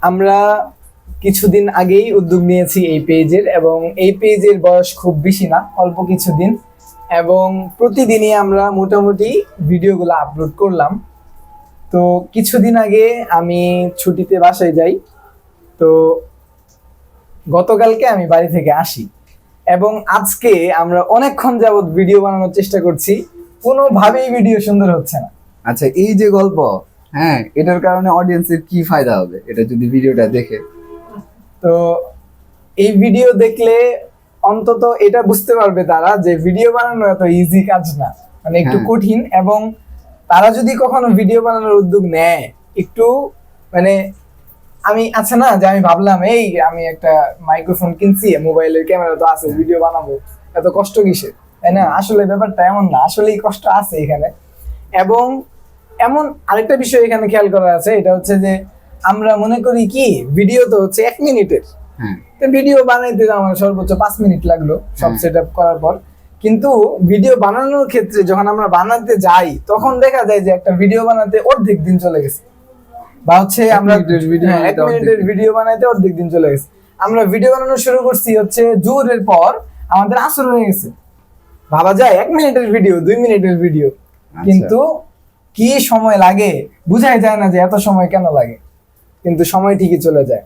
আমরা কিছুদিন আগেই উদ্যোগ নিয়েছি এই পেজের, এবং এই পেজের বয়স খুব বেশি না, অল্প কিছুদিন, এবং প্রতিদিনই আমরা মোটামুটি ভিডিওগুলো আপলোড করলাম। তো কিছুদিন আগে আমি ছুটিতে বাসায় যাই, তো গতকালকে আমি বাড়ি থেকে আসি, এবং আজকে আমরা অনেকক্ষণ যাবত ভিডিও বানানোর চেষ্টা করছি, কোনোভাবেই ভিডিও সুন্দর হচ্ছে না। আচ্ছা, এই যে গল্প, হ্যাঁ, এটার কারণে অডিয়েন্সের কি ফায়দা হবে এটা যদি ভিডিওটা দেখে? তো এই ভিডিও দেখলে অন্তত এটা বুঝতে পারবে তারা যে ভিডিও বানানো এত ইজি কাজ না, মানে একটু হ্যাঁ। কঠিন। এবং তারা যদি কখনো ভিডিও বানানোর উদ্যোগ নেয়, একটু মানে আছে না যে আমি ভাবলাম এই আমি একটা মাইক্রোফোন কিনছি, মোবাইলের ক্যামেরা তো আছে, ভিডিও বানাবো, এত কষ্ট কিসের, তাই না? আসলে ব্যাপারটা এমন না, আসলেই কষ্ট আছে এখানে। এবং এমন আরেকটা বিষয় এখানে খেয়াল করা আছে, এটা হচ্ছে যে আমরা মনে করি কি ভিডিও তো হচ্ছে 1 মিনিটের, হ্যাঁ, তো ভিডিও বানাইতে আমার সর্বোচ্চ 5 মিনিট লাগলো সব সেট আপ করার পর। কিন্তু ভিডিও বানানোর ক্ষেত্রে যখন আমরা বানাতে যাই, তখন দেখা যায় যে একটা ভিডিও বানাতে অর্ধেক দিন চলে গেছে, বা হচ্ছে আমরা 1 মিনিটের ভিডিও 1 মিনিটের ভিডিও বানাইতে অর্ধেক দিন চলে গেছে। আমরা ভিডিও বানানো শুরু করছি হচ্ছে জোহরের পর, আমাদের আসর হয়ে গেছে। ভাবা যায় 1 মিনিটের ভিডিও, 2 মিনিটের ভিডিও, কিন্তু কি সময় লাগে বুঝাই যায় না যে এত সময় কেন লাগে, কিন্তু সময় ঠিকই চলে যায়।